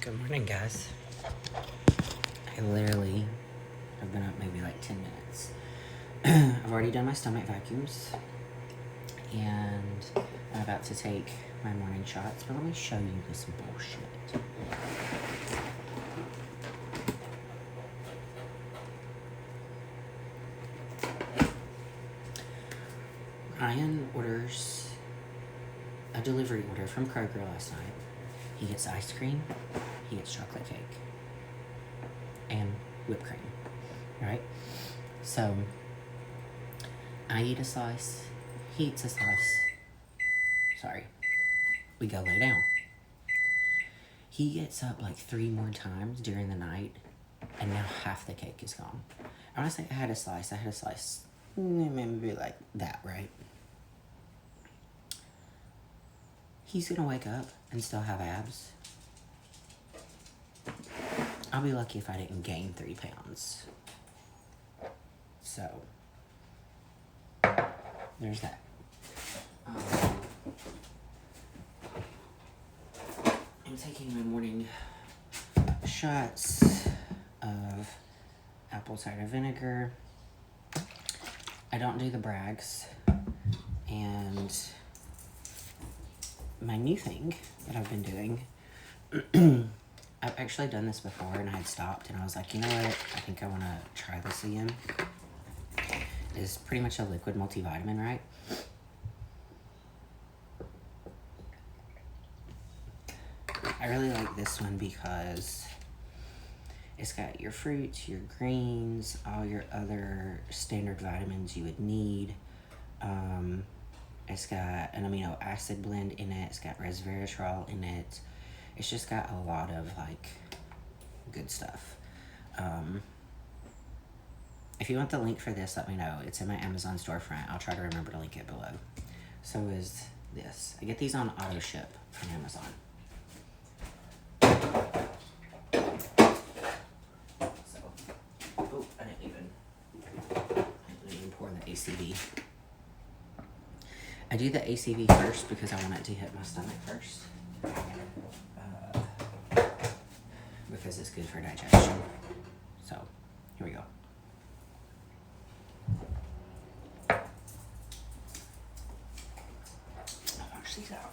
Good morning, guys. I literally have been up maybe like 10 minutes. I've already done my stomach vacuums, and I'm about to take my morning shots, but let me show you this bullshit. Ryan orders a delivery order from Kroger last night. He gets ice cream, he gets chocolate cake, and whipped cream, right? So, I eat a slice, he eats a slice. Sorry. We go lay down. He gets up like 3 more times during the night, and now half the cake is gone. I want to say I had a slice, maybe like that, right? He's gonna wake up and still have abs. I'll be lucky if I didn't gain 3 pounds. So, there's that. I'm taking my morning shots of apple cider vinegar. I don't do the Brags. And my new thing that I've been doing, I've actually done this before and I had stopped and I was like, you know what, I think I want to try this again. It's pretty much a liquid multivitamin, right? I really like this one because it's got your fruits, your greens, all your other standard vitamins you would need. It's got an amino acid blend in it. It's got resveratrol in it. It's just got a lot of like good stuff. If you want the link for this, let me know. It's in my Amazon storefront. I'll try to remember to link it below. So is this. I get these on auto ship from Amazon. I didn't even pour the ACV. I do the ACV first because I want it to hit my stomach first. Because it's good for digestion. So, here we go. I'll wash these out.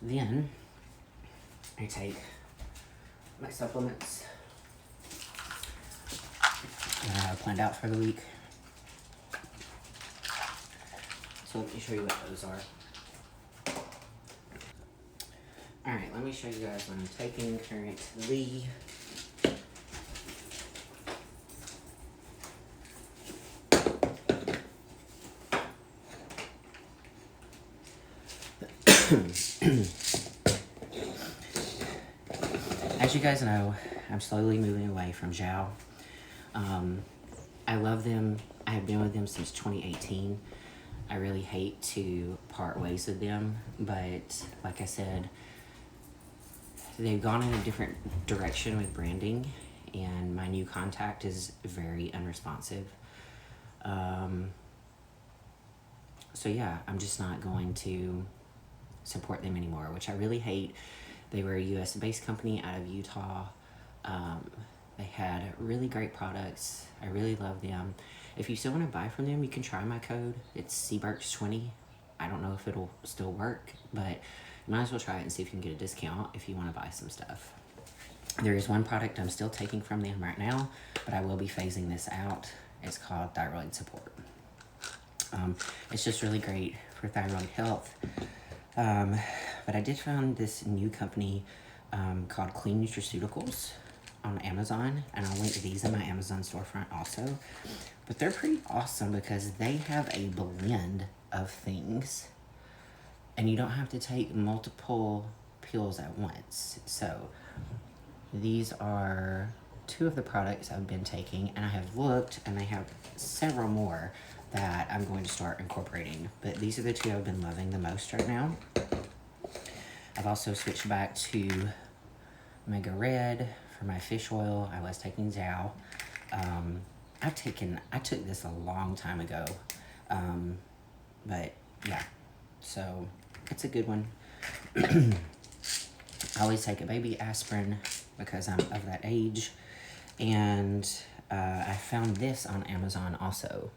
Then, I take my supplements that I have planned out for the week. So let me show you what those are. Alright, let me show you guys what I'm taking currently. As you guys know, I'm slowly moving away from Zhao. I love them. I have been with them since 2018. I really hate to part ways with them, but like I said, they've gone in a different direction with branding, and my new contact is very unresponsive. So yeah, I'm just not going to support them anymore, which I really hate. They were a US-based company out of Utah. They had really great products. I really love them. If you still want to buy from them, you can try my code. It's CBurks20. I don't know if it'll still work, but you might as well try it and see if you can get a discount if you want to buy some stuff. There is one product I'm still taking from them right now, but I will be phasing this out. It's called Thyroid Support. It's just really great for thyroid health. But I did find this new company called Clean Nutraceuticals on Amazon, and I'll link these in my Amazon storefront also. But they're pretty awesome because they have a blend of things, and you don't have to take multiple pills at once. So these are 2 of the products I've been taking, and I have looked, and they have several more that I'm going to start incorporating. But these are the 2 I've been loving the most right now. I've also switched back to Mega Red for my fish oil. I was taking Zhao. I took this a long time ago. But yeah, so it's a good one. I always take a baby aspirin because I'm of that age. And I found this on Amazon also.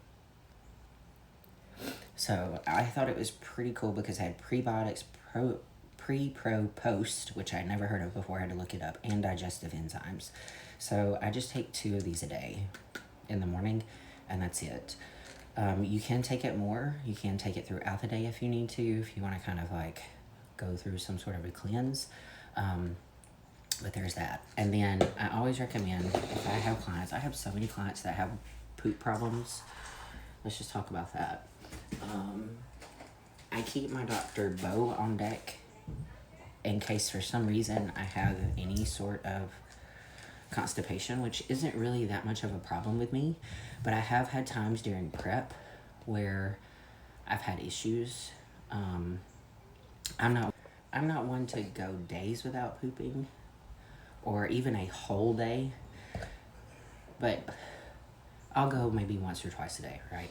So I thought it was pretty cool because it had prebiotics, pre, pro, post, which I never heard of before. I had to look it up, and digestive enzymes. So I just take 2 of these a day in the morning, and that's it. You can take it more. You can take it throughout the day if you need to, if you want to kind of like go through some sort of a cleanse. But there's that. And then I always recommend, if I have clients, I have so many clients that have poop problems. Let's just talk about that. I keep my Dr. Bo on deck in case for some reason I have any sort of constipation, which isn't really that much of a problem with me, but I have had times during prep where I've had issues. I'm not one to go days without pooping, or even a whole day, but I'll go maybe once or twice a day, right?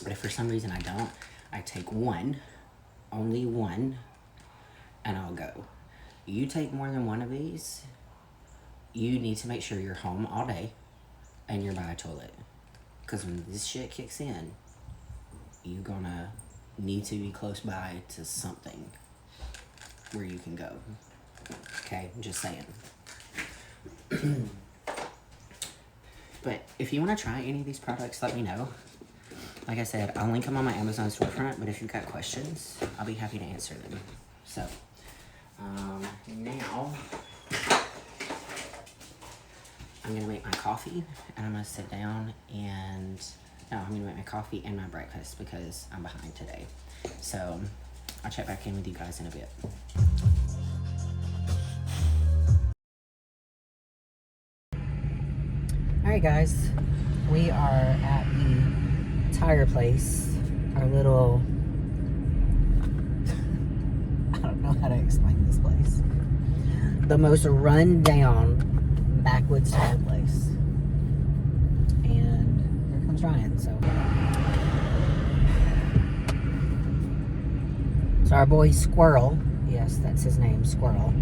But if for some reason I don't, I take one, only one, and I'll go. You take more than one of these, you need to make sure you're home all day and you're by a toilet. Because when this shit kicks in, you're gonna need to be close by to something where you can go. Okay, I'm just saying. But if you want to try any of these products, let me know. Like I said, I'll link them on my Amazon storefront, but if you've got questions, I'll be happy to answer them. So, now, I'm going to make my coffee, and I'm going to sit down and, I'm going to make my coffee and my breakfast because I'm behind today. So, I'll check back in with you guys in a bit. Alright guys, we are at the tire place, our little, I don't know how to explain this place, the most run down backwoods tire place, and here comes Ryan. So our boy Squirrel, yes, that's his name, Squirrel.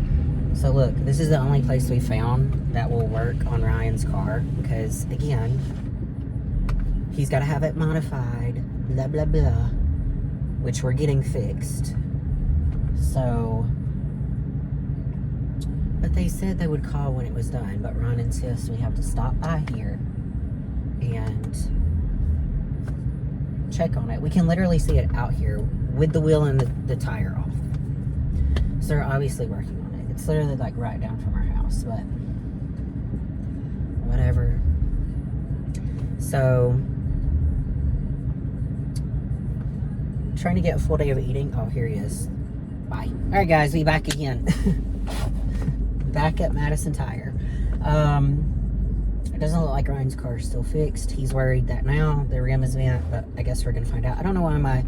So look, this is the only place we found that will work on Ryan's car, because again, he's got to have it modified, blah blah blah, which we're getting fixed. So, but they said they would call when it was done, but Ron insists we have to stop by here and check on it. We can literally see it out here with the wheel and the tire off. So they're obviously working on it. It's literally like right down from our house, but whatever. So, trying to get a full day of eating. Oh, here he is. Bye. Alright guys, we back again. Back at Madison Tire. It doesn't look like Ryan's car is still fixed. He's worried that now the rim is bent, but I guess we're gonna find out. I don't know why my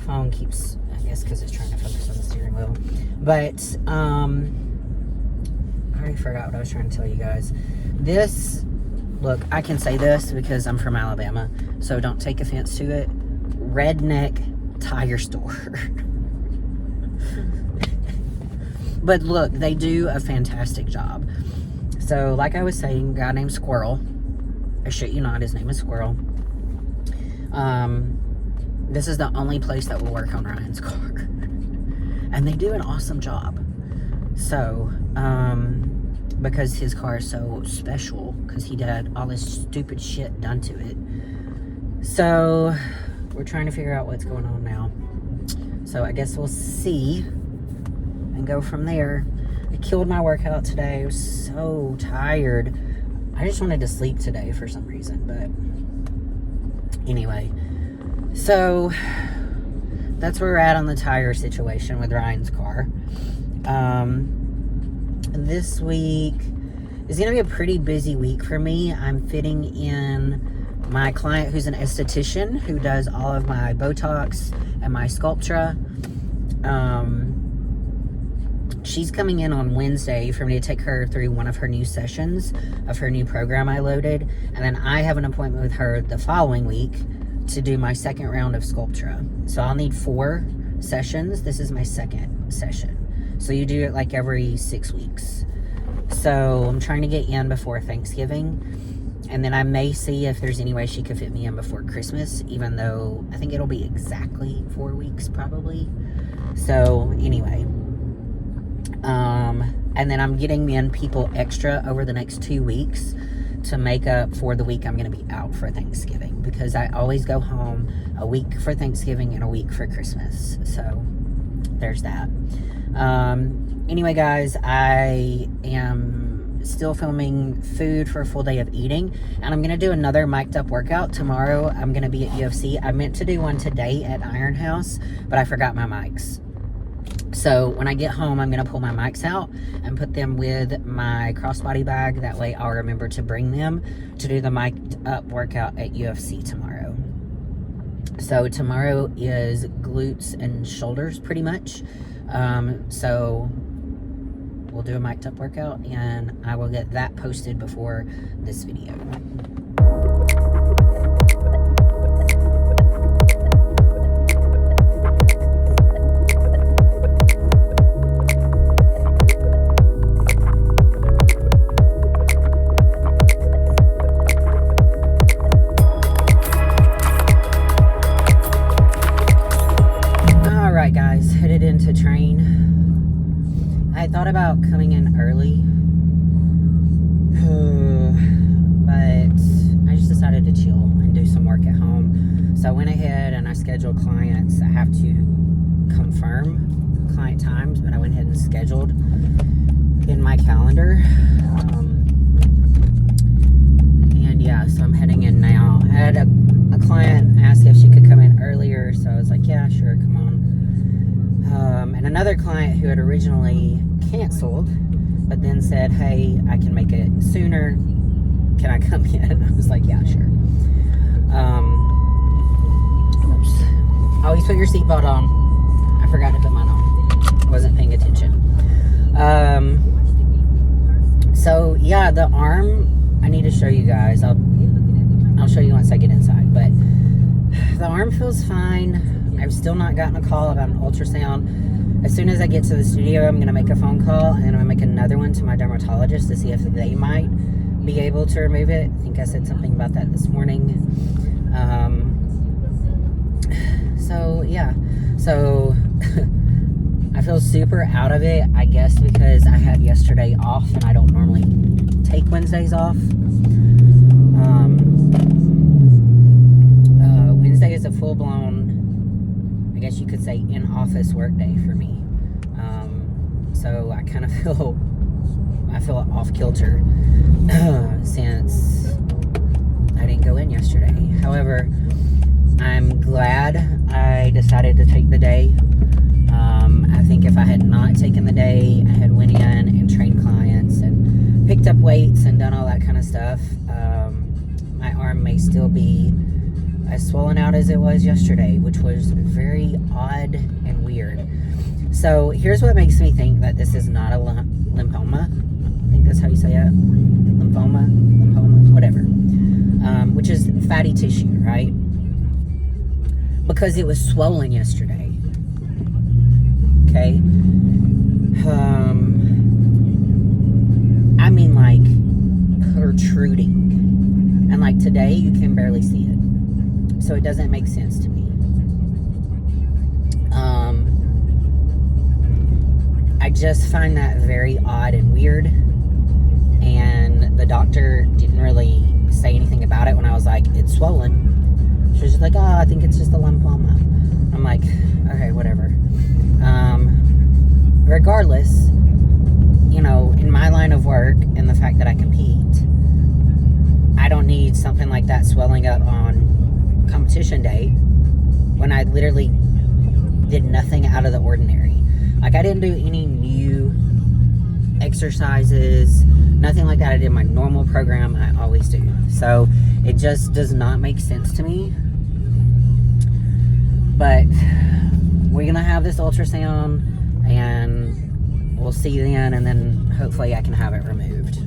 phone keeps, I guess because it's trying to focus on the steering wheel. But I already forgot what I was trying to tell you guys. This, look, I can say this because I'm from Alabama, so don't take offense to it. Redneck tire store. But look, they do a fantastic job. So, like I was saying, a guy named Squirrel. I shit you not, his name is Squirrel. This is the only place that will work on Ryan's car. And they do an awesome job. So, because his car is so special, because he had all this stupid shit done to it. So, we're trying to figure out what's going on now. So, I guess we'll see and go from there. I killed my workout today. I was so tired. I just wanted to sleep today for some reason, but anyway. So, that's where we're at on the tire situation with Ryan's car. This week is going to be a pretty busy week for me. I'm fitting in my client who's an esthetician who does all of my Botox and my Sculptra. She's coming in on Wednesday for me to take her through one of her new sessions of her new program I loaded. And then I have an appointment with her the following week to do my second round of Sculptra. So I'll need 4 sessions. This is my second session. So you do it like every 6 weeks. So I'm trying to get in before Thanksgiving. And then I may see if there's any way she could fit me in before Christmas, even though I think it'll be exactly 4 weeks probably. So anyway, and then I'm getting in people extra over the next 2 weeks to make up for the week I'm going to be out for Thanksgiving, because I always go home a week for Thanksgiving and a week for Christmas. So there's that. Anyway, guys, I am still filming food for a full day of eating, and I'm going to do another mic'd up workout tomorrow. I'm going to be at UFC. I meant to do one today at Iron House, but I forgot my mics. So when I get home, I'm going to pull my mics out and put them with my crossbody bag. That way I'll remember to bring them to do the mic'd up workout at UFC tomorrow. So tomorrow is glutes and shoulders pretty much. So we'll do a mic'd up workout, and I will get that posted before this video. Alright guys, headed in to train. I thought about coming in early, but I just decided to chill and do some work at home. So I went ahead and I scheduled clients. I have to confirm client times, but I went ahead and scheduled in my calendar. And yeah, so I'm heading in now. I had a client ask if she could come in earlier, so I was like, yeah, sure, come on. And another client who had originally canceled, but then said, hey, I can make it sooner. Can I come in? I was like, yeah, sure. Oops. Always put your seatbelt on. I forgot to put mine on. Wasn't paying attention. So yeah, the arm, I need to show you guys. I'll show you once I get inside, but the arm feels fine. I've still not gotten a call about an ultrasound. As soon as I get to the studio, I'm going to make a phone call, and I'm going to make another one to my dermatologist to see if they might be able to remove it. I think I said something about that this morning. So yeah, so I feel super out of it, I guess, because I had yesterday off, and I don't normally take Wednesdays off. Wednesday is a full-blown, I guess you could say, in-office work day for me. So I kind of feel off kilter since I didn't go in yesterday. However, I'm glad I decided to take the day. I think if I had not taken the day, I had went in and trained clients and picked up weights and done all that kind of stuff, my arm may still be as swollen out as it was yesterday, which was very odd and weird. So here's what makes me think that this is not a lymphoma. I think that's how you say it. Lymphoma, whatever. Which is fatty tissue, right? Because it was swollen yesterday. Okay? I mean, like, protruding. And like today, you can barely see it. So it doesn't make sense to me. I just find that very odd and weird. And the doctor didn't really say anything about it when I was like, it's swollen. She was just like, oh, I think it's just a lymphoma. I'm like, okay, whatever. Regardless, you know, in my line of work and the fact that I compete, I don't need something like that swelling up on competition day when I literally did nothing out of the ordinary. Like, I didn't do any new exercises, nothing like that. I did my normal program I always do. So it just does not make sense to me. But we're gonna have this ultrasound and we'll see then, and then hopefully I can have it removed.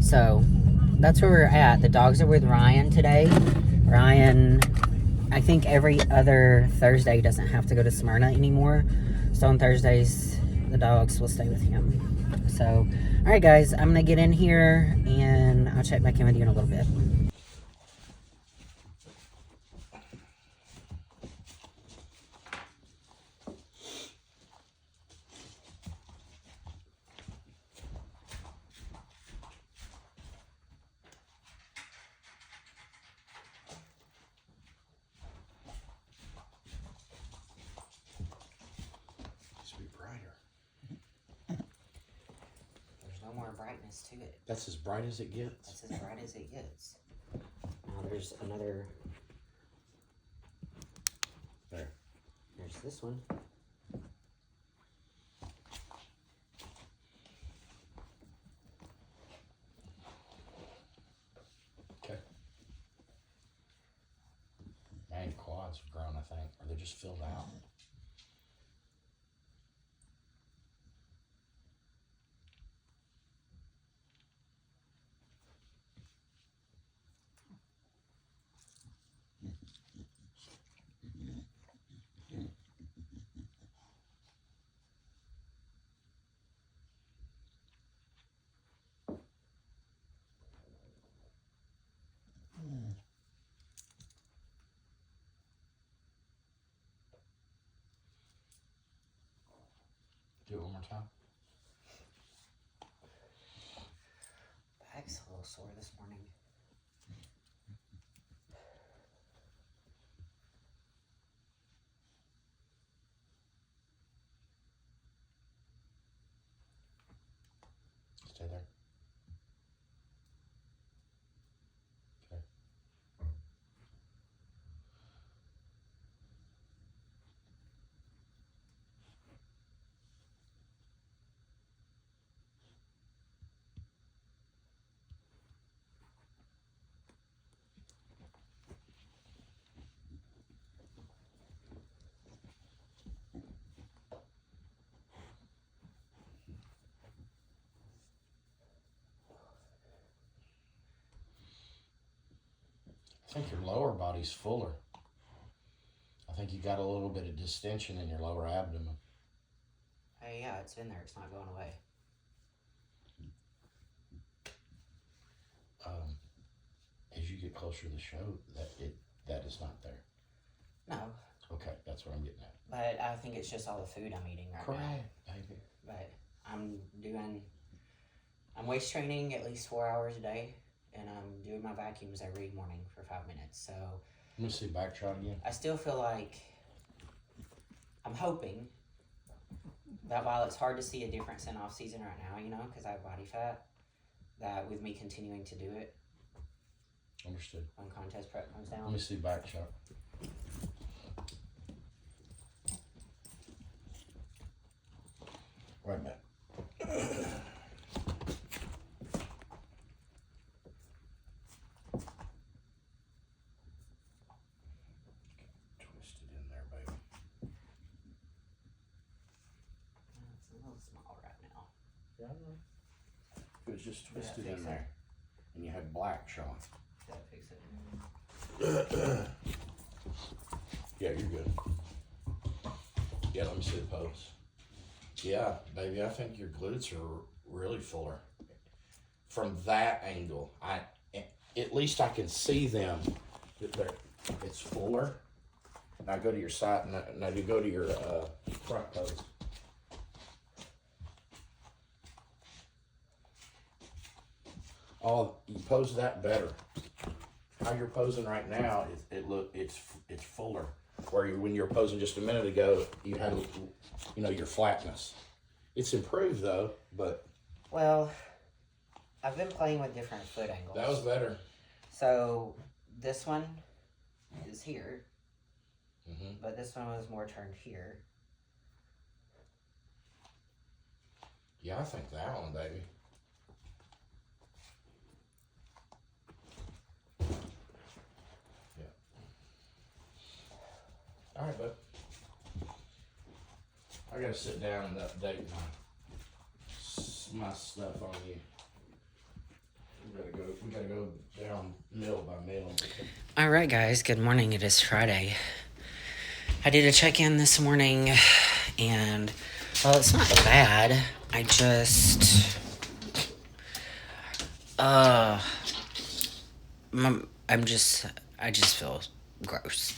So that's where we're at. The dogs are with Ryan today. Ryan I think every other Thursday doesn't have to go to Smyrna anymore. So on Thursdays, the dogs will stay with him. So, all right, guys, I'm going to get in here, and I'll check back in with you in a little bit. Brightness to it. That's as bright as it gets? That's as bright as it gets. Now there's another... There. There's this one. Okay. Man, quads have grown, I think. Or they're just filled out. Do it one more time. Back's a little sore this morning. Stay there. Okay. I think your lower body's fuller. I think you got a little bit of distension in your lower abdomen. Hey, yeah, it's in there. It's not going away. As you get closer to the show, that is not there. No. Okay, that's what I'm getting at. But I think it's just all the food I'm eating right now. Correct, baby. But I'm waist training at least 4 hours a day, and I'm doing my vacuums every morning for 5 minutes. So Let me see back shot again. I still feel like I'm hoping that while it's hard to see a difference in off season right now, you know, because I have body fat, that with me continuing to do it, Understood. when contest prep comes down. Let me see back shot. Right back. Twisted in there, baby. It's a little small right now. Yeah, I know. It was just twisted fix in it. there. And you had black showing. Gotta fix it. Yeah, you're good. Yeah, let me see the pose. Yeah, baby, I think your glutes are really fuller. From that angle, at least I can see them. It's fuller. Now go to your side. Now you go to your front pose. Oh, you pose that better. How you're posing right now, it's fuller. When you were posing just a minute ago, you had, your flatness. It's improved though, but. Well, I've been playing with different foot angles. That was better. So this one is here, Mm-hmm. but this one was more turned here. Yeah, I think that one, baby. Yeah. All right, bud. I gotta sit down and update my stuff on you. We gotta go down meal by meal. All right, guys. Good morning. It is Friday. I did a check-in this morning, and well, it's not bad. I just I just feel gross.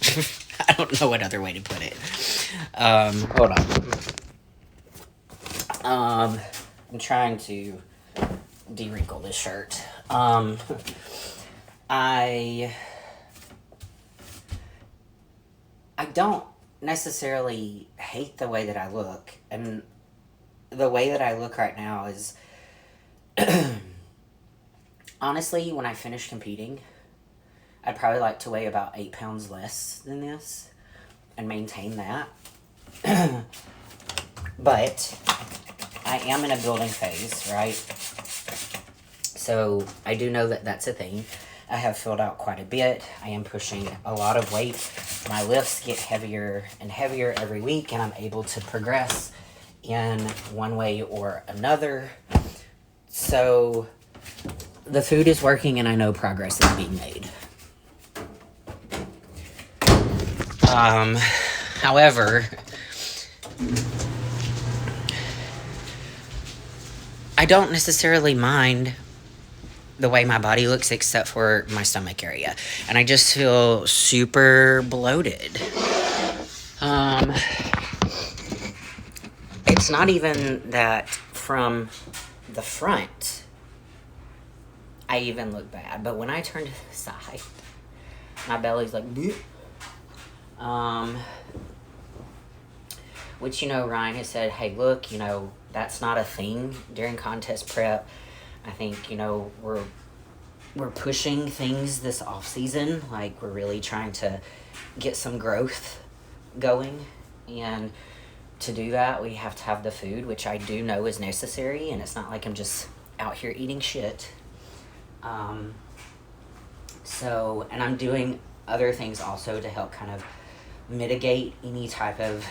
I don't know what other way to put it. Hold on. I'm trying to de-wrinkle this shirt. I don't necessarily hate the way that I look, and the way that I look right now is honestly, when I finish competing, I'd probably like to weigh about 8 pounds less than this and maintain that. But I am in a building phase, right? So I do know that that's a thing. I have filled out quite a bit. I am pushing a lot of weight. My lifts get heavier and heavier every week, and I'm able to progress in one way or another. So the food is working, and I know progress is being made. However, I don't necessarily mind the way my body looks except for my stomach area. And I just feel super bloated. It's not even that from the front I even look bad, but when I turn to the side, my belly's like bleh. Which, Ryan has said, hey, look, that's not a thing during contest prep. I think, we're pushing things this off season. Like, we're really trying to get some growth going. And to do that, we have to have the food, which I do know is necessary. And it's not like I'm just out here eating shit. And I'm doing other things also to help kind of mitigate any type of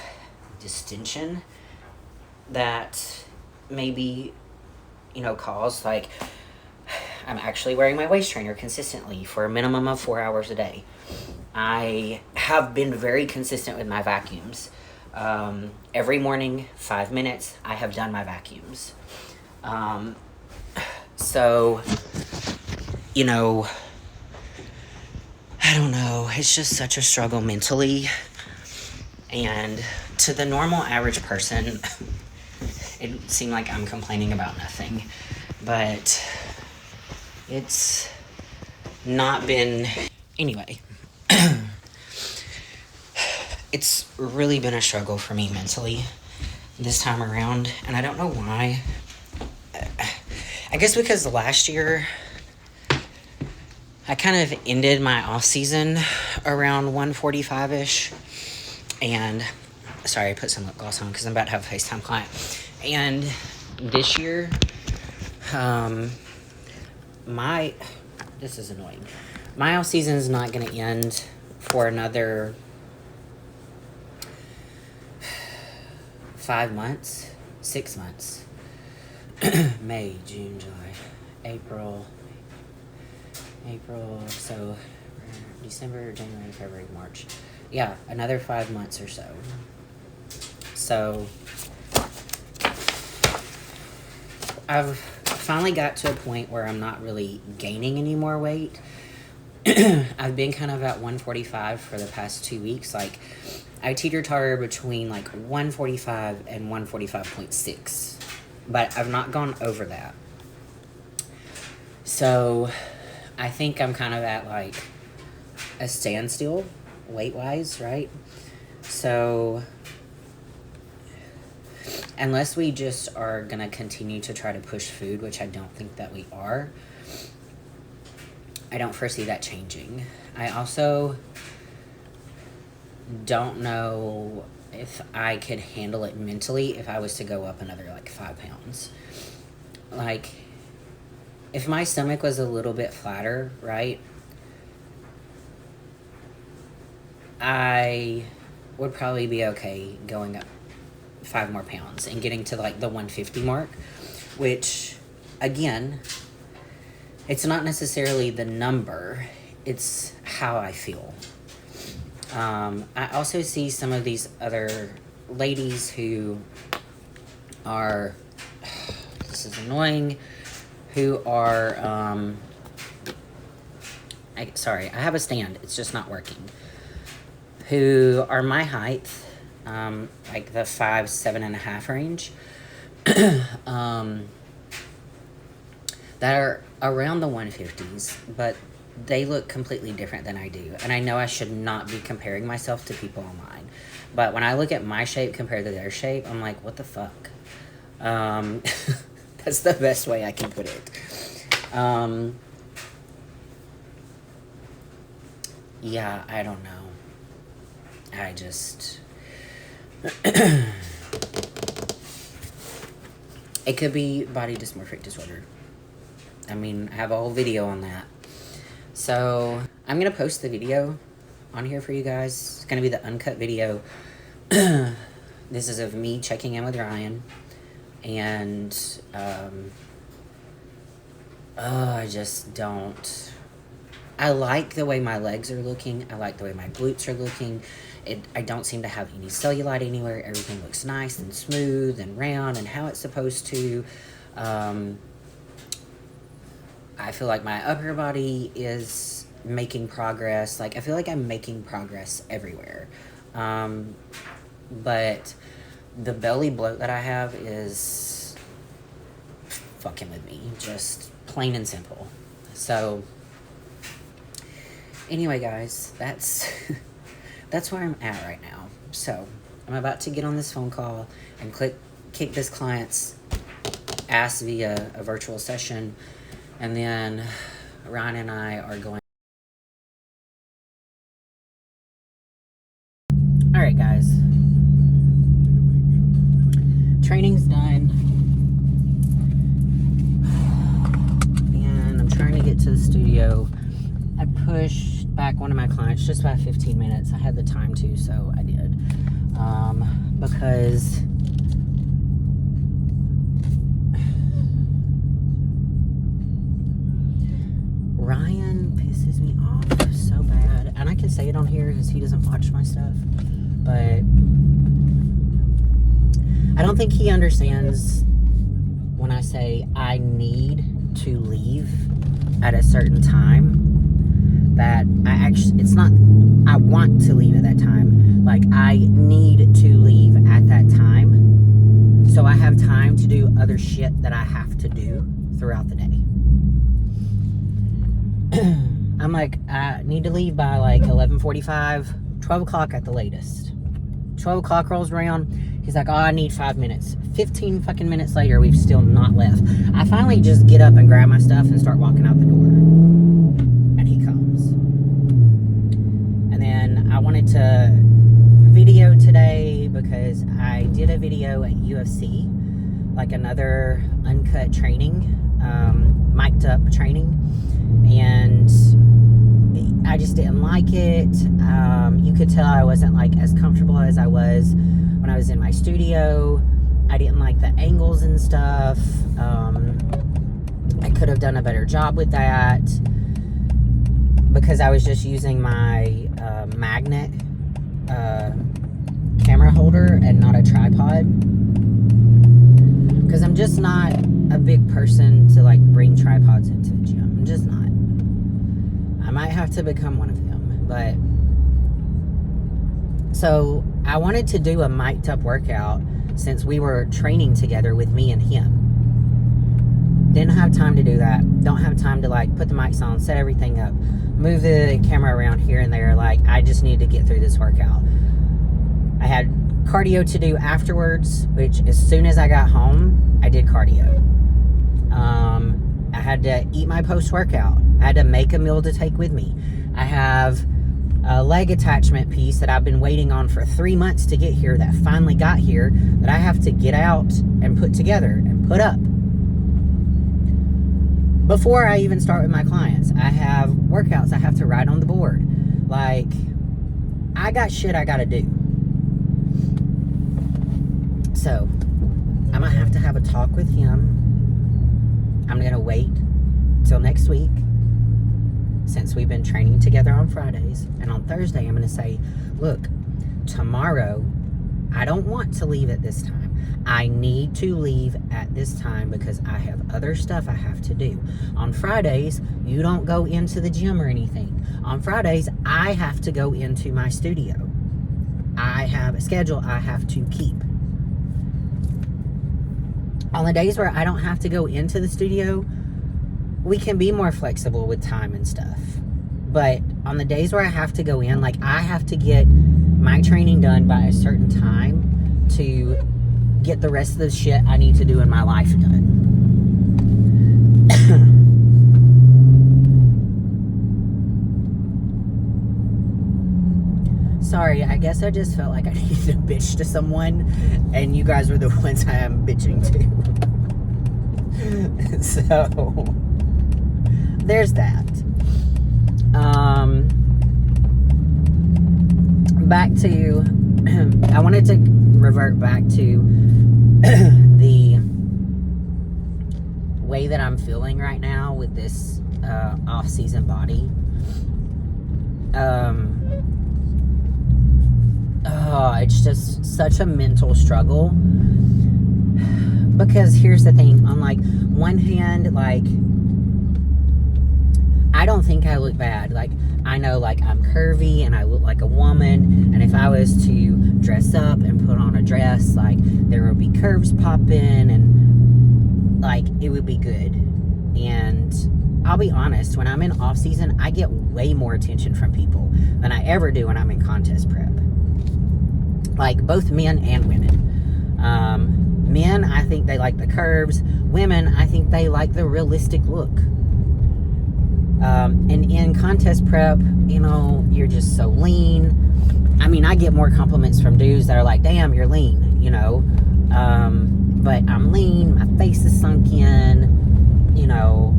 distension that maybe caused. Like, I'm actually wearing my waist trainer consistently for a minimum of 4 hours a day. I have been very consistent with my vacuums. Every morning, 5 minutes, I have done my vacuums. So I don't know, it's just such a struggle mentally. And to the normal average person, it seemed like I'm complaining about nothing. But it's not been... Anyway. It's really been a struggle for me mentally this time around. And I don't know why. I guess because last year I kind of ended my off-season around 145-ish. And, sorry, I put some lip gloss on because I'm about to have a FaceTime client. And this year, this is annoying. My off-season is not going to end for another 5 months, 6 months. May, June, July, April, so December, January, February, March. Yeah, another 5 months or so. So I've finally got to a point where I'm not really gaining any more weight. I've been kind of at 145 for the past 2 weeks. Like, I teeter-totter between like 145 and 145.6. But I've not gone over that. So I think I'm kind of at like a standstill weight-wise, right? So unless we just are going to continue to try to push food, which I don't think that we are, I don't foresee that changing. I also don't know if I could handle it mentally if I was to go up another like 5 pounds. Like, if my stomach was a little bit flatter, right, I would probably be okay going up 5 more pounds and getting to like the 150 mark, which again, it's not necessarily the number, it's how I feel. I also see some of these other ladies who are, this is annoying, who are, sorry, I have a stand, it's just not working, who are my height, like the 5'7.5" range, that are around the 150s, but they look completely different than I do. And I know I should not be comparing myself to people online. But when I look at my shape compared to their shape, I'm like, what the fuck? That's the best way I can put it. Yeah, I don't know. I just... It could be body dysmorphic disorder. I mean, I have a whole video on that. So, I'm going to post the video on here for you guys. It's going to be the uncut video. This is of me checking in with Ryan. And, I just don't... I like the way my legs are looking. I like the way my glutes are looking. I don't seem to have any cellulite anywhere. Everything looks nice and smooth and round and how it's supposed to. I feel like my upper body is making progress. Like, I feel like I'm making progress everywhere. But the belly bloat that I have is fucking with me. Just plain and simple. So, anyway, guys, that's where I'm at right now. So, I'm about to get on this phone call and kick this client's ass via a virtual session. And then Ryan and I are going... Alright, guys. Training's done. And I'm trying to get to the studio. I pushed back one of my clients just by 15 minutes. I had the time to, so I did. Because... Ryan pisses me off so bad. And I can say it on here because he doesn't watch my stuff. But I don't think he understands when I say I need to leave at a certain time. That it's not, I want to leave at that time. Like, I need to leave at that time. So I have time to do other shit that I have to do throughout the day. I'm like, I need to leave by like 11:45, 12 o'clock at the latest. 12 o'clock rolls around. He's like, oh, I need 5 minutes. 15 fucking minutes later, we've still not left. I finally just get up and grab my stuff and start walking out the door. And he comes. And then I wanted to video today because I did a video at UFC, like another uncut training, mic'd up training. And I just didn't like it. You could tell I wasn't like as comfortable as I was when I was in my studio. I didn't like the angles and stuff. I could have done a better job with that because I was just using my magnet camera holder and not a tripod. Because I'm just not a big person to like bring tripods into the gym. I'm just not. I might have to become one of them, but so I wanted to do a mic'd up workout since we were training together with me and him. Didn't have time to do that. Don't have time to like put the mics on, set everything up, move the camera around here and there. Like, I just need to get through this workout. I had cardio to do afterwards, which as soon as I got home, I did cardio. I had to eat my post-workout. I had to make a meal to take with me. I have a leg attachment piece that I've been waiting on for 3 months to get here that finally got here that I have to get out and put together and put up. Before I even start with my clients, I have workouts I have to write on the board. Like, I got shit I gotta do. So, I'm gonna have to have a talk with him. I'm gonna wait till next week, since we've been training together on Fridays. And on Thursday, I'm going to say, look, tomorrow, I don't want to leave at this time. I need to leave at this time because I have other stuff I have to do. On Fridays, you don't go into the gym or anything. On Fridays, I have to go into my studio. I have a schedule I have to keep. On the days where I don't have to go into the studio, we can be more flexible with time and stuff. But on the days where I have to go in, like I have to get my training done by a certain time to get the rest of the shit I need to do in my life done. Sorry, I guess I just felt like I needed to bitch to someone, and you guys were the ones I am bitching to. So, there's that. Back to, I wanted to revert back to the way that I'm feeling right now with this off-season body. It's just such a mental struggle, because here's the thing, on like one hand, like I don't think I look bad. Like I know like I'm curvy and I look like a woman, and if I was to dress up and put on a dress, like there would be curves popping and like it would be good. And I'll be honest, when I'm in off season, I get way more attention from people than I ever do when I'm in contest prep. Like both men and women. Men, I think they like the curves. Women, I think they like the realistic look. And in contest prep, you know, you're just so lean. I mean, I get more compliments from dudes that are like, damn, you're lean, you know. But I'm lean, my face is sunk in, you know.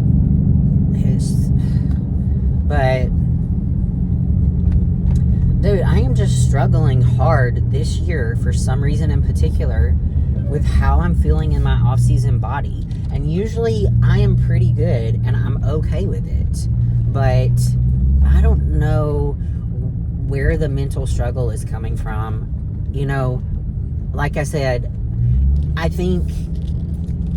But dude, I am just struggling hard this year for some reason in particular with how I'm feeling in my off-season body. And usually I am pretty good and I'm okay with it. But I don't know where the mental struggle is coming from. You know, like I said, I think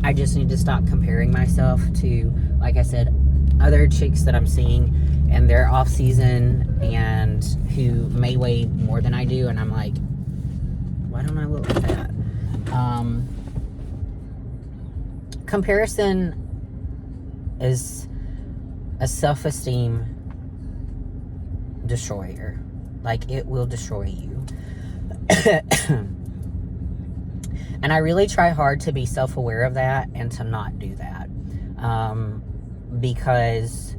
I just need to stop comparing myself to, like I said, other chicks that I'm seeing and they're off season and who may weigh more than I do, and I'm like, why don't I look like that? Comparison is a self-esteem destroyer. Like, it will destroy you. And I really try hard to be self-aware of that and to not do that. Because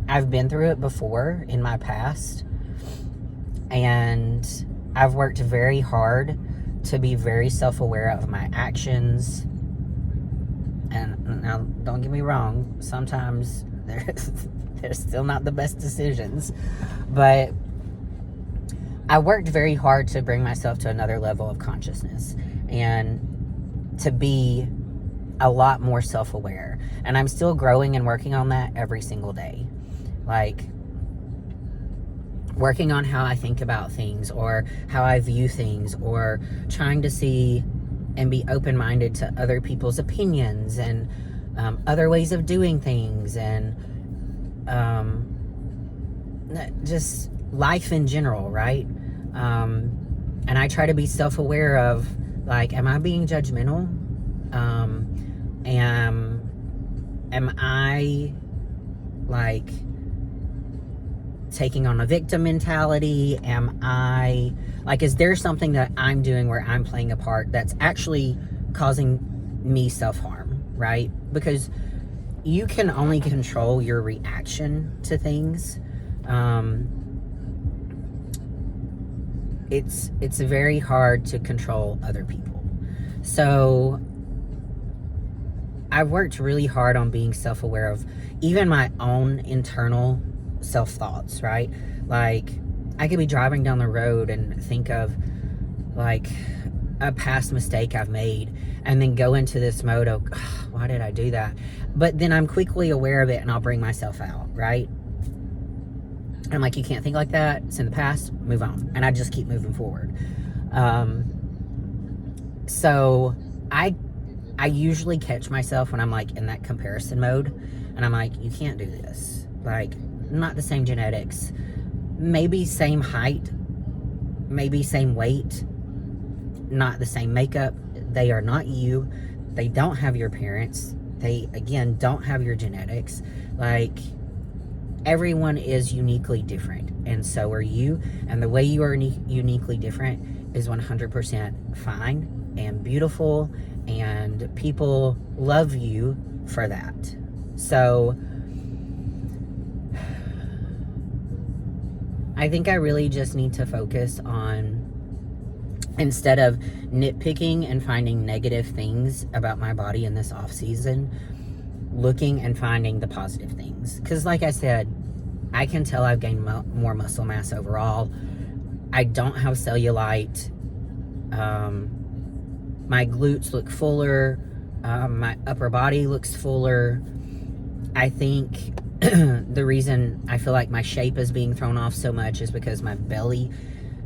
I've been through it before in my past, and I've worked very hard to be very self-aware of my actions. And now, don't get me wrong, sometimes they're still not the best decisions, but I worked very hard to bring myself to another level of consciousness and to be a lot more self-aware. And I'm still growing and working on that every single day. Like, working on how I think about things or how I view things, or trying to see and be open-minded to other people's opinions and other ways of doing things, and just life in general, right? And I try to be self-aware of, like, am I being judgmental? Am I, like, taking on a victim mentality? Am I, like, is there something that I'm doing where I'm playing a part that's actually causing me self-harm, right? Because you can only control your reaction to things. It's very hard to control other people. So I've worked really hard on being self-aware of even my own internal self-thoughts, right? Like, I could be driving down the road and think of, like, a past mistake I've made and then go into this mode of, why did I do that? But then I'm quickly aware of it and I'll bring myself out, right? I'm like, you can't think like that. It's in the past. Move on. And I just keep moving forward. So I usually catch myself when I'm like in that comparison mode and I'm like, you can't do this. Like, not the same genetics, maybe same height, maybe same weight, not the same makeup. They are not you. They don't have your parents. They, again, don't have your genetics. Like, everyone is uniquely different, and so are you. And the way you are uniquely different is 100% fine and beautiful, and people love you for that. So I think I really just need to focus on, instead of nitpicking and finding negative things about my body in this off season, looking and finding the positive things. Because like I said, I can tell I've gained more muscle mass overall. I don't have cellulite. My glutes look fuller. My upper body looks fuller. I think the reason I feel like my shape is being thrown off so much is because my belly,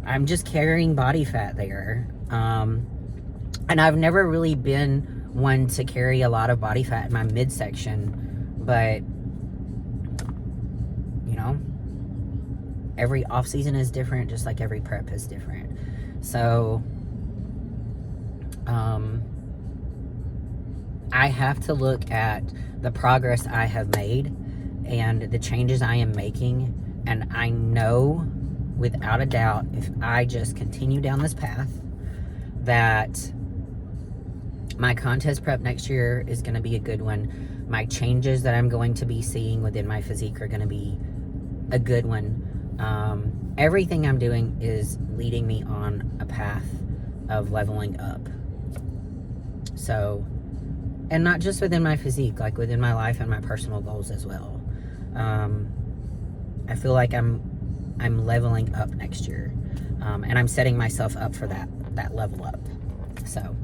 I'm just carrying body fat there. And I've never really been one to carry a lot of body fat in my midsection, but you know, every off season is different, just like every prep is different. So I have to look at the progress I have made and the changes I am making, and I know without a doubt, if I just continue down this path, that my contest prep next year is going to be a good one. My changes that I'm going to be seeing within my physique are going to be a good one. Everything I'm doing is leading me on a path of leveling up. So, and not just within my physique, like within my life and my personal goals as well. I feel like I'm leveling up next year, and I'm setting myself up for that level up. So,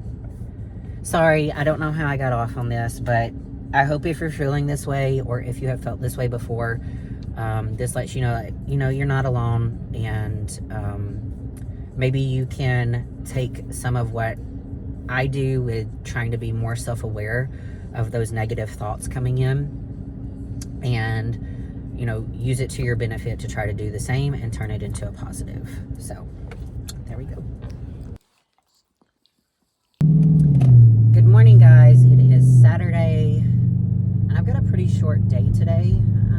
sorry, I don't know how I got off on this, but I hope if you're feeling this way, or if you have felt this way before, this lets you know that, you know, you're not alone, and maybe you can take some of what I do with trying to be more self-aware of those negative thoughts coming in, and, you know, use it to your benefit to try to do the same and turn it into a positive. So, there we go. Good morning, guys. It is Saturday, and I've got a pretty short day today.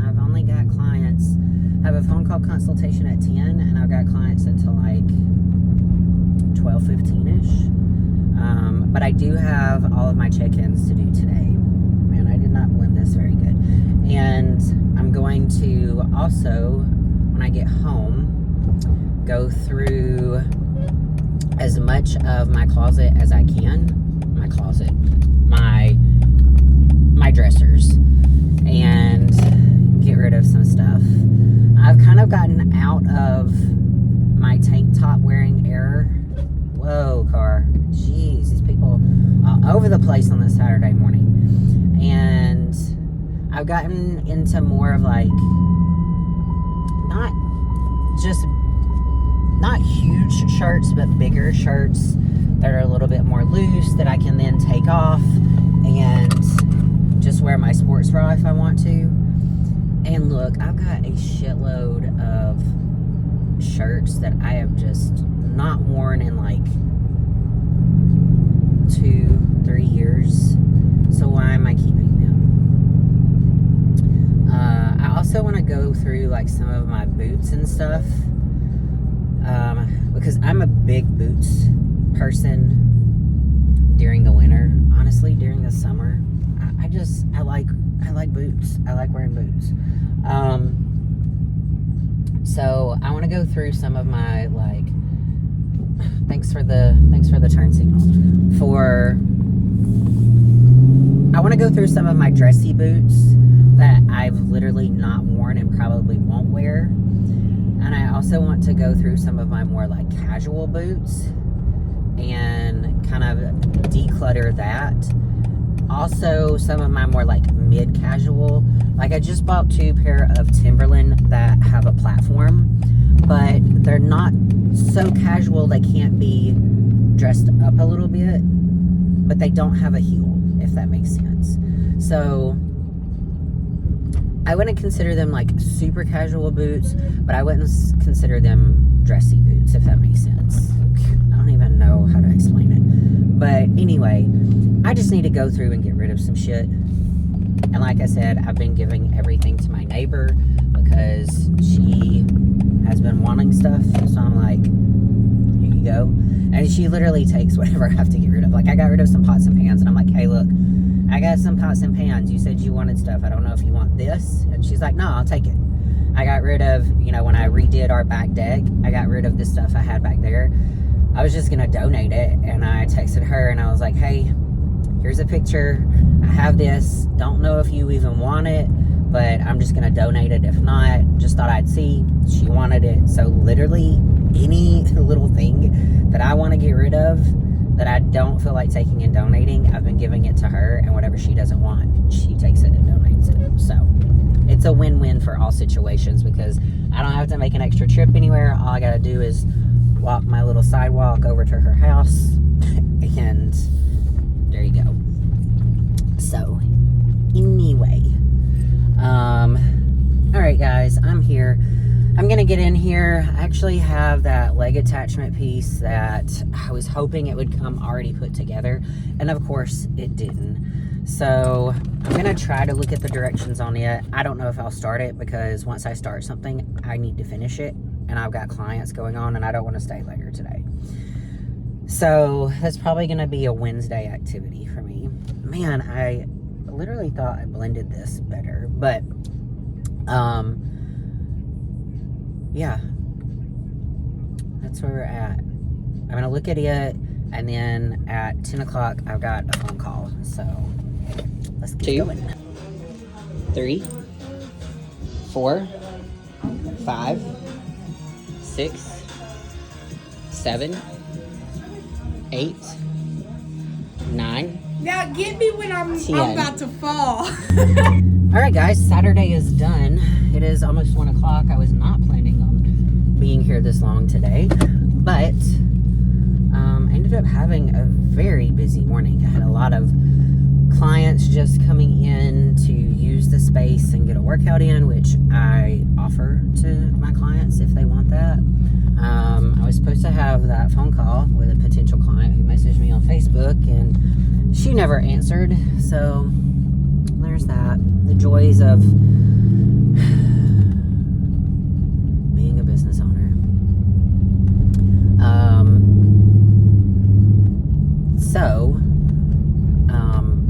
I've only got clients. I have a phone call consultation at 10, and I've got clients until like 12:15-ish. But I do have all of my check-ins to do today. Man, I did not blend this very good. And I'm going to also, when I get home, go through as much of my closet as I can. My dressers, and get rid of some stuff. I've kind of gotten out of my tank top wearing era. Whoa, car. Jeez, these people all over the place on this Saturday morning. And I've gotten into more of like, not huge shirts, but bigger shirts that are a little bit more loose that I can then take off and just wear my sports bra if I want to. And look, I've got a shitload of shirts that I have just not worn in like 2-3 years. So why am I keeping them? I also want to go through like some of my boots and stuff, because I'm a big boots person during the winter. Honestly, during the summer, I like boots. I like wearing boots. So I want to go through some of my, like, thanks for the turn signal. I want to go through some of my dressy boots that I've literally not worn and probably won't wear. And I also want to go through some of my more like casual boots and kind of declutter that. Also, some of my more like mid-casual, like I just bought 2 pair of Timberland that have a platform, but they're not so casual they can't be dressed up a little bit, but they don't have a heel, if that makes sense. So I wouldn't consider them like super casual boots, but I wouldn't consider them dressy boots, if that makes sense. I don't even know how to explain it. But anyway, I just need to go through and get rid of some shit. And like I said, I've been giving everything to my neighbor because she has been wanting stuff. So I'm like, here you go. And she literally takes whatever I have to get rid of. Like, I got rid of some pots and pans, and I'm like, hey, look, I got some pots and pans. You said you wanted stuff. I don't know if you want this. And she's like, no, I'll take it. I got rid of, you know, when I redid our back deck, I got rid of the stuff I had back there. I was just going to donate it. And I texted her, and I was like, hey, here's a picture. I have this. Don't know if you even want it, but I'm just going to donate it. If not, just thought I'd see. She wanted it. So literally any little thing that I want to get rid of that I don't feel like taking and donating, I've been giving it to her, and whatever she doesn't want, she takes it and donates it. So it's a win-win for all situations because I don't have to make an extra trip anywhere. All I got to do is walk my little sidewalk over to her house, and there you go. So anyway, all right, guys, I'm here. I'm gonna get in here. I actually have that leg attachment piece that I was hoping it would come already put together, and of course it didn't. So I'm gonna try to look at the directions on it. I don't know if I'll start it because once I start something, I need to finish it, and I've got clients going on, and I don't want to stay later today. So that's probably gonna be a Wednesday activity for me. Man, I literally thought I blended this better, but yeah, that's where we're at. I'm gonna look at it, and then at 10 o'clock I've got a phone call, so let's get going. 3, 4, 5, 6, 7, 8, 9. Now get me when I'm about to fall. Alright guys, Saturday is done. It is almost 1 o'clock. I was not planning on being here this long today, but I ended up having a very busy morning. I had a lot of clients just coming in to use the space and get a workout in, which I offer to my clients if they want that. I was supposed to have that phone call with a potential client who messaged me on Facebook, and she never answered, so there's that. The joys of being a business owner.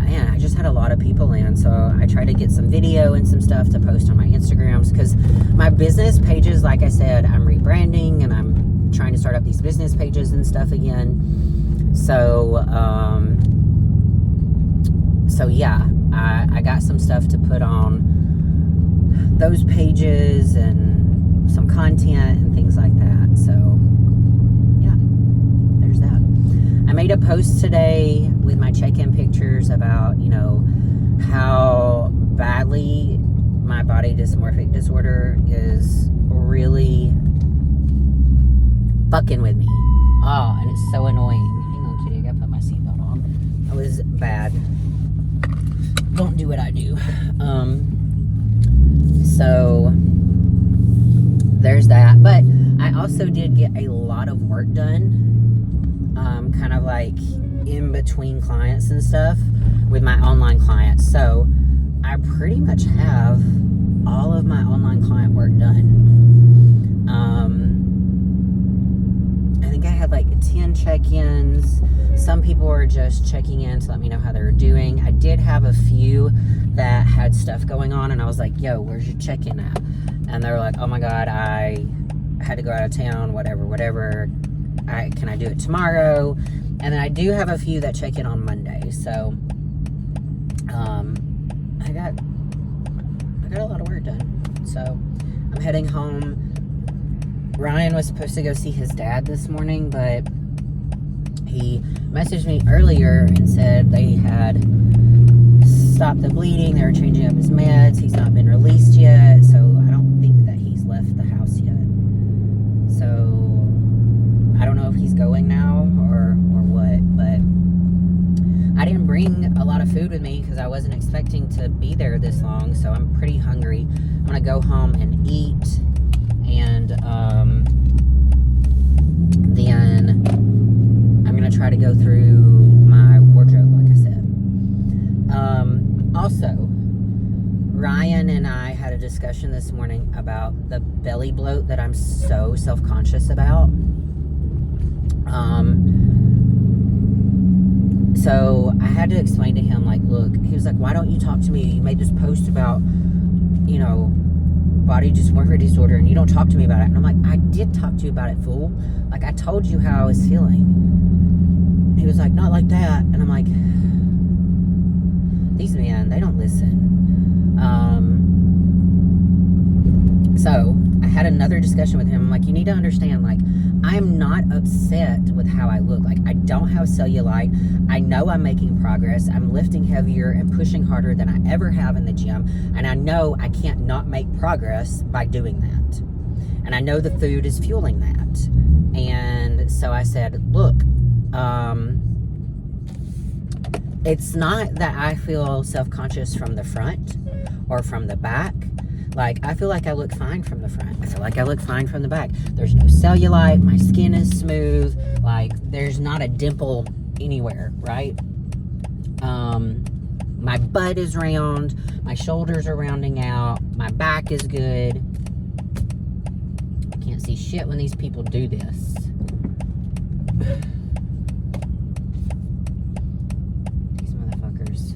Man, I just had a lot of people in, so I tried to get some video and some stuff to post on my Instagrams, because my business pages, like I said, I'm rebranding, and I'm trying to start up these business pages and stuff again. So yeah, I got some stuff to put on those pages and some content and things like that. So yeah, there's that. I made a post today with my check-in pictures about, you know, how badly my body dysmorphic disorder is really fucking with me. Oh, and it's so annoying. Hang on, kitty, I gotta put my seatbelt on. That was bad. Don't do what I do. So there's that. But I also did get a lot of work done, kind of like in between clients and stuff with my online clients. So I pretty much have all of my online client work done. I think I had like 10 check-ins. Some people were just checking in to let me know how they were doing. I did have a few that had stuff going on, and I was like, yo, where's your check-in at? And they were like, oh my God, I had to go out of town, whatever. Can I do it tomorrow? And then I do have a few that check in on Monday. So I got a lot of work done. So I'm heading home. Ryan was supposed to go see his dad this morning, but he messaged me earlier and said they had stopped the bleeding. They were changing up his meds. He's not been released yet, so I don't think that he's left the house yet. So I don't know if he's going now or what, but I didn't bring a lot of food with me because I wasn't expecting to be there this long, so I'm pretty hungry. I'm gonna go home and eat, and then I'm gonna try to go through my wardrobe, like I said. Also, Ryan and I had a discussion this morning about the belly bloat that I'm so self-conscious about. So I had to explain to him, like, look, he was like, why don't you talk to me? You made this post about, you know, body dysmorphia disorder, and you don't talk to me about it. And I'm like, I did talk to you about it, fool. Like, I told you how I was feeling. And he was like, not like that. And I'm like, these men, they don't listen. So I had another discussion with him. I'm like, you need to understand, like, I'm not upset with how I look. Like, I don't have cellulite. I know I'm making progress. I'm lifting heavier and pushing harder than I ever have in the gym. And I know I can't not make progress by doing that. And I know the food is fueling that. And so I said, look, it's not that I feel self-conscious from the front or from the back. Like, I feel like I look fine from the front. I feel like I look fine from the back. There's no cellulite. My skin is smooth. Like, there's not a dimple anywhere, right? My butt is round. My shoulders are rounding out. My back is good. I can't see shit when these people do this. These motherfuckers.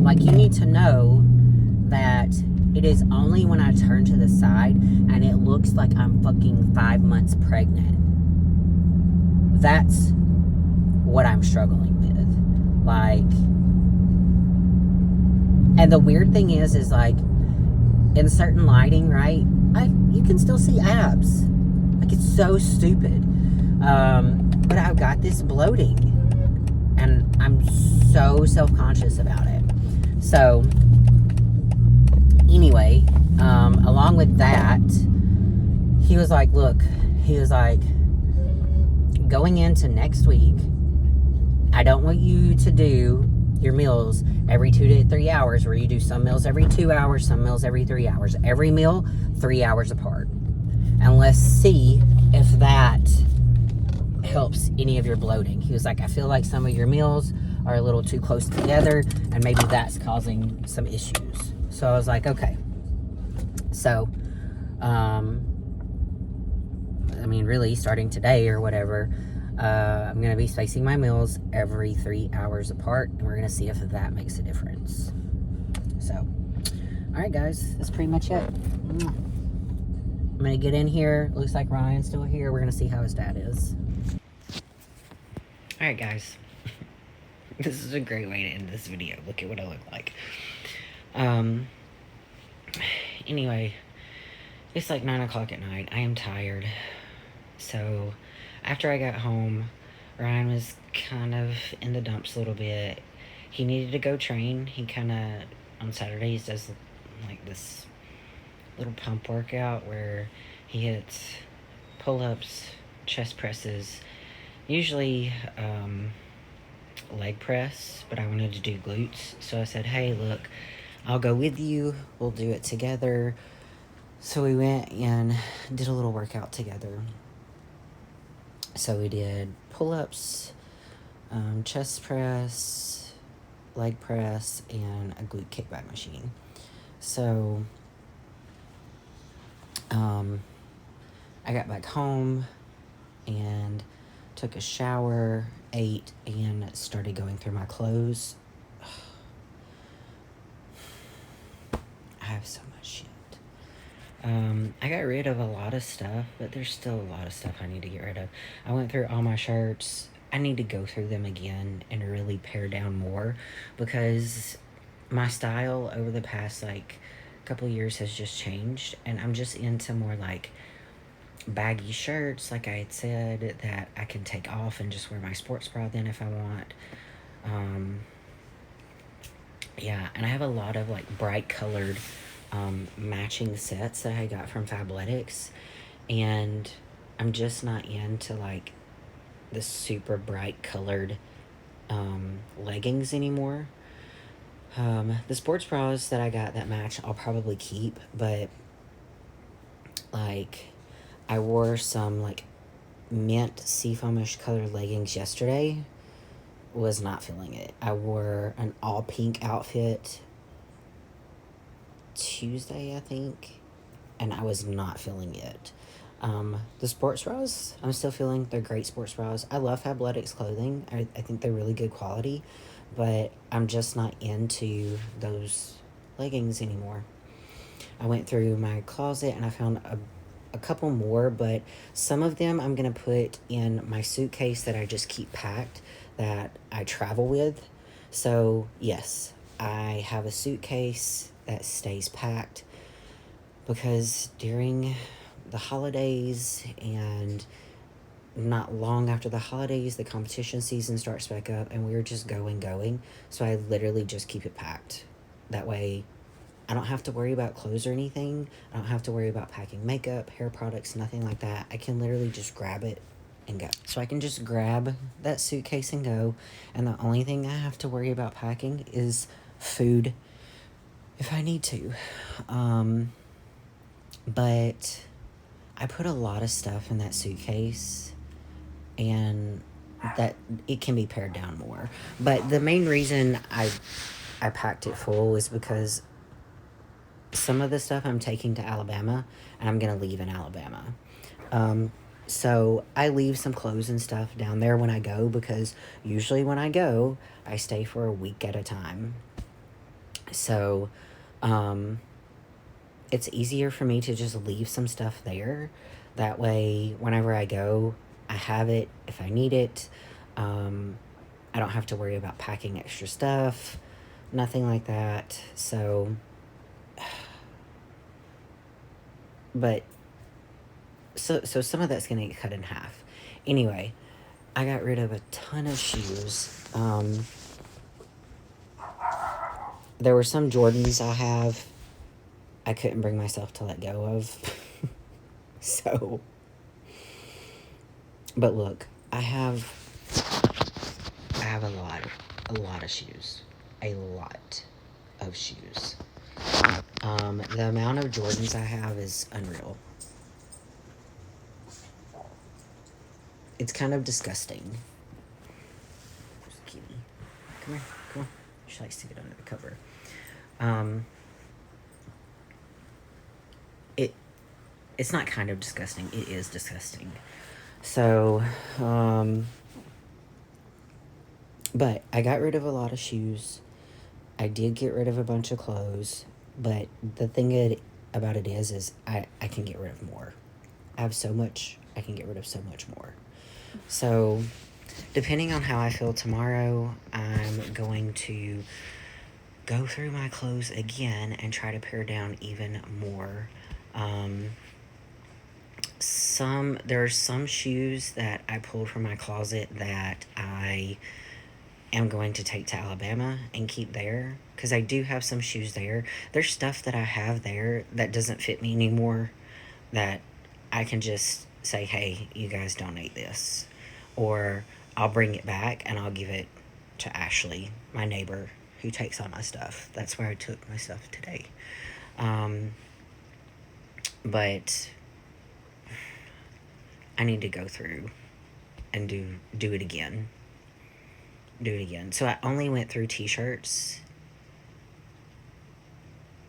Like, you need to know that it is only when I turn to the side and it looks like I'm fucking 5 months pregnant. That's what I'm struggling with. Like, and the weird thing is like, in certain lighting, right, you can still see abs. Like, it's so stupid. But I've got this bloating, and I'm so self-conscious about it. So, anyway, along with that, he was like, look, going into next week, I don't want you to do your meals every 2 to 3 hours, where you do some meals every 2 hours, some meals every 3 hours. Every meal, 3 hours apart. And let's see if that helps any of your bloating. He was like, I feel like some of your meals are a little too close together, and maybe that's causing some issues. So I was like, okay. So, I mean, really, starting today or whatever, I'm going to be spacing my meals every 3 hours apart, and we're going to see if that makes a difference. So, all right, guys, that's pretty much it. I'm going to get in here. Looks like Ryan's still here. We're going to see how his dad is. All right, guys. This is a great way to end this video. Look at what I look like. Anyway, it's like 9 o'clock at night. I am tired. So, after I got home, Ryan was kind of in the dumps a little bit. He needed to go train. He kind of, on Saturdays, does like this little pump workout where he hits pull-ups, chest presses, usually leg press, but I wanted to do glutes. So I said, hey, look, I'll go with you. We'll do it together. So we went and did a little workout together. So we did pull-ups, chest press, leg press, and a glute kickback machine. So I got back home and took a shower, ate, and started going through my clothes. I have so much shit. I got rid of a lot of stuff, but there's still a lot of stuff I need to get rid of. I went through all my shirts. I need to go through them again and really pare down more, because my style over the past like couple years has just changed, and I'm just into more like baggy shirts, like I had said, that I can take off and just wear my sports bra then if I want. Um, yeah, and I have a lot of like bright colored matching sets that I got from Fabletics, and I'm just not into like the super bright colored leggings anymore. The sports bras that I got that match, I'll probably keep, but like I wore some like mint seafoamish colored leggings yesterday. Was not feeling it. I wore an all pink outfit Tuesday, I think, and I was not feeling it. The sports bras, I'm still feeling they're great sports bras. I love Fabletics clothing. I think they're really good quality, but I'm just not into those leggings anymore. I went through my closet and I found a couple more, but some of them I'm going to put in my suitcase that I just keep packed that I travel with. So, yes, I have a suitcase that stays packed because during the holidays and not long after the holidays, the competition season starts back up and we're just going. So I literally just keep it packed. That way I don't have to worry about clothes or anything. I don't have to worry about packing makeup, hair products, nothing like that. I can literally just grab it and go. So I can just grab that suitcase and go. And the only thing I have to worry about packing is food if I need to. But I put a lot of stuff in that suitcase, and that it can be pared down more. But the main reason I packed it full is because some of the stuff I'm taking to Alabama, and I'm going to leave in Alabama. So I leave some clothes and stuff down there when I go, because usually when I go, I stay for a week at a time. So it's easier for me to just leave some stuff there. That way, whenever I go, I have it if I need it. I don't have to worry about packing extra stuff, nothing like that. So, but so some of that's gonna get cut in half. Anyway, I got rid of a ton of shoes. There were some Jordans I couldn't bring myself to let go of. So, but look, I have a lot of shoes. A lot of shoes. The amount of Jordans I have is unreal. It's kind of disgusting. Come here, come on. She likes to get under the cover. It's not kind of disgusting. It is disgusting. So, but I got rid of a lot of shoes. I did get rid of a bunch of clothes. But the thing about it is I can get rid of more. I have so much. I can get rid of so much more. So, depending on how I feel tomorrow, I'm going to go through my clothes again and try to pare down even more. There are some shoes that I pulled from my closet that I am going to take to Alabama and keep there, because I do have some shoes there. There's stuff that I have there that doesn't fit me anymore, that I can just say, hey, you guys donate this, or I'll bring it back and I'll give it to Ashley, my neighbor, who takes all my stuff. That's where I took my stuff today. But I need to go through and do it again. So I only went through t-shirts,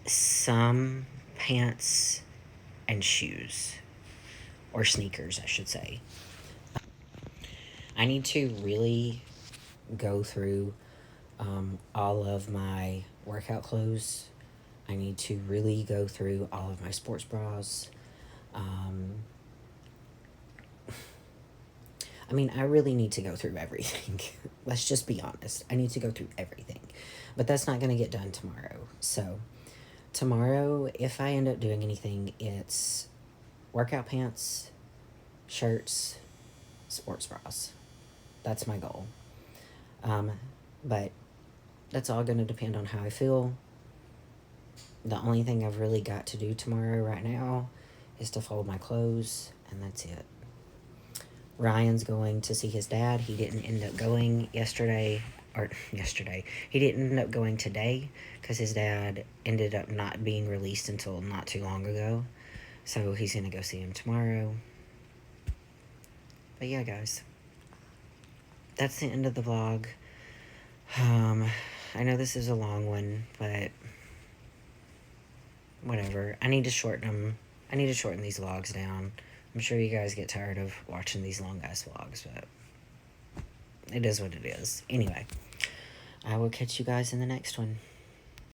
some pants, and shoes. Or sneakers, I should say. I need to really go through all of my workout clothes. I need to really go through all of my sports bras. I mean, I really need to go through everything. Let's just be honest. I need to go through everything. But that's not going to get done tomorrow. So tomorrow, if I end up doing anything, it's workout pants, shirts, sports bras. That's my goal. But that's all going to depend on how I feel. The only thing I've really got to do tomorrow right now is to fold my clothes, and that's it. Ryan's going to see his dad. He didn't end up going yesterday. He didn't end up going today because his dad ended up not being released until not too long ago. So he's going to go see him tomorrow. But yeah, guys. That's the end of the vlog. I know this is a long one, but whatever. I need to shorten them. I need to shorten these vlogs down. I'm sure you guys get tired of watching these long-ass vlogs, but it is what it is. Anyway, I will catch you guys in the next one.